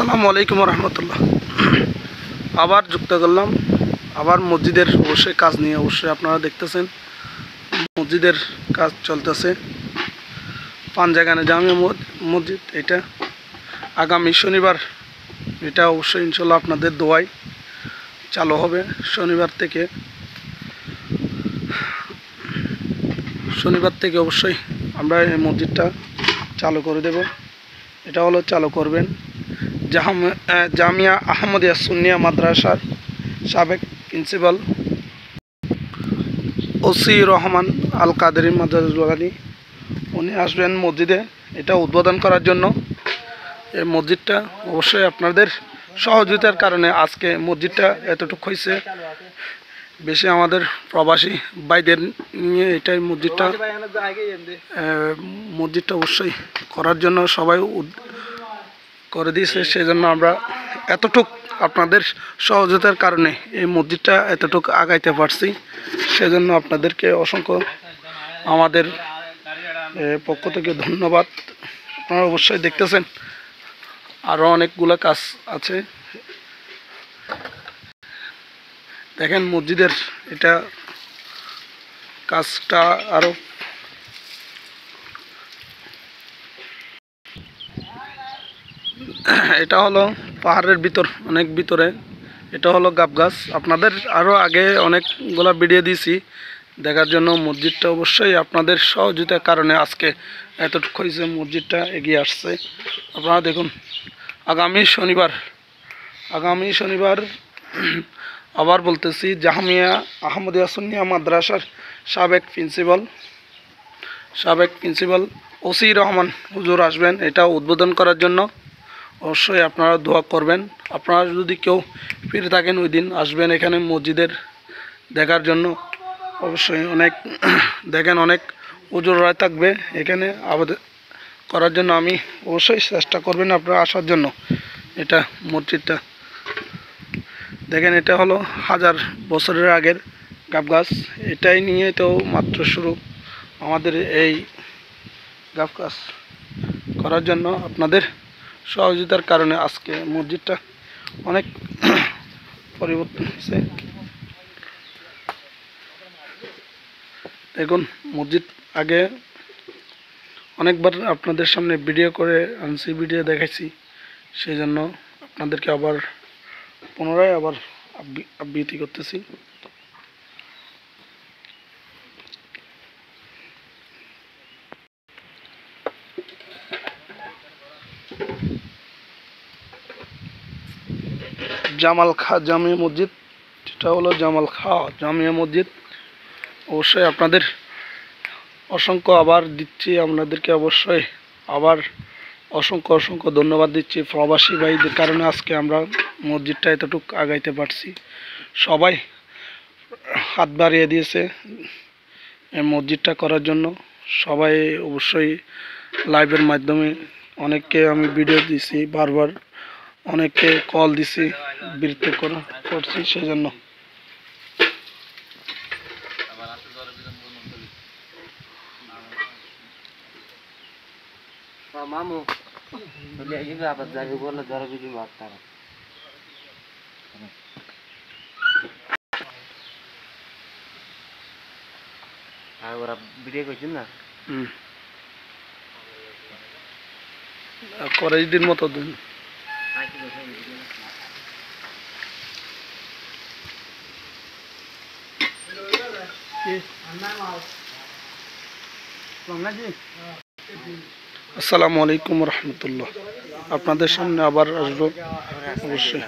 আসসালামু আলাইকুম রহমতুল্লাহ। আবার যুক্ত করলাম আবার মসজিদের অবশ্যই কাজ নিয়ে। অবশ্যই আপনারা দেখতেছেন মসজিদের কাজ চলতেছে। পাঞ্জাগানে জামিয়া মসজিদ এটা আগামী শনিবার, এটা অবশ্যই ইনশাল্লাহ আপনাদের দোয়ায় চালু হবে। শনিবার থেকে অবশ্যই আমরা এই মসজিদটা চালু করে দেব। এটা হলো চালু করবেন জামিয়া আহমদিয়া সুন্নিয়া মাদ্রাসার সাবেক প্রিন্সিপাল ওসি রহমান আল কাদেরি মাদ্রাসুল বাগানি, উনি আসবেন মসজিদে এটা উদ্বোধন করার জন্য। এই মসজিদটা অবশ্যই আপনাদের সহযোগিতার কারণে আজকে মসজিদটা এতটুকু হয়েছে। বেশি আমাদের প্রবাসী ভাইদের নিয়ে এটাই মসজিদটা অবশ্যই করার জন্য সবাই করে দিয়েছে। সেজন্য আমরা এতটুক আপনাদের সহযোগিতার কারণে এই মসজিদটা এতটুকু আগাইতে পারছি। সেজন্য আপনাদেরকে অসংখ্য আমাদের পক্ষ থেকে ধন্যবাদ। আপনারা অবশ্যই দেখতেছেন আরও অনেকগুলো কাজ আছে। দেখেন মসজিদের এটা কাজটা আরও এটা হলো পাহাড়ের ভিতর, অনেক ভিতরে। এটা হলো গাব গাছ। আপনাদের আরও আগে অনেকগুলো ভিডিও দিয়েছি দেখার জন্য। মসজিদটা অবশ্যই আপনাদের সহযোগিতার কারণে আজকে এতটুকু হয়েছে, মসজিদটা এগিয়ে আসছে। আপনারা দেখুন আগামী শনিবার আবার বলতেছি, জামিয়া আহমদিয়া সুন্নিয়া মাদ্রাসার সাবেক প্রিন্সিপাল ওসি রহমান হুজুর আসবেন এটা উদ্বোধন করার জন্য। অবশ্যই আপনারা দোয়া করবেন। আপনারা যদি কেউ ফিরে থাকেন ওই দিন আসবেন এখানে মসজিদের দেখার জন্য। অবশ্যই অনেক হুজুররা থাকবে এখানে আবাদ করার জন্য। আমি অবশ্যই চেষ্টা করবেন আপনারা আসার জন্য। এটা মসজিদটা দেখেন, এটা হলো 1000 বছরের আগের গাব গাছ। এটাই নিয়ে তো মাত্র শুরু আমাদের এই গাব গাছ করার জন্য। আপনাদের সহযোগিতার কারণে আজকে মসজিদটা অনেক পরিবর্তন হয়েছে। দেখুন মসজিদ আগে অনেকবার আপনাদের সামনে ভিডিও করে আনছি, ভিডিও দেখাইছি। সেই জন্য আপনাদেরকে আবার পুনরায় আবৃত্তি করতেছি। জামাল খা জামিয়া মসজিদ, এটা হলো জামাল খা জামিয়া মসজিদ। অবশ্যই আপনাদের অসংখ্য আবার দিচ্ছি, আপনাদেরকে অবশ্যই আবার অসংখ্য ধন্যবাদ দিচ্ছি প্রবাসী ভাইদের কারণে আজকে আমরা মসজিদটা এতটুকু আগাইতে পারছি। সবাই হাত বাড়িয়ে দিয়েছে এই মসজিদটা করার জন্য। সবাই অবশ্যই লাইভের মাধ্যমে অনেককে আমি ভিডিও দিছি, বারবার অনেককে কল দিছি, বিরতি করছি। সেই জন্য মামু আবার যাবে বললে ধরো বিধি মার তারা আর ওরা ভিডিও করছেন না করে দিন মতো দিন। আসসালামু আলাইকুম রহমতুল্লাহ। আপনাদের সামনে আবার আসবো অবশ্যই।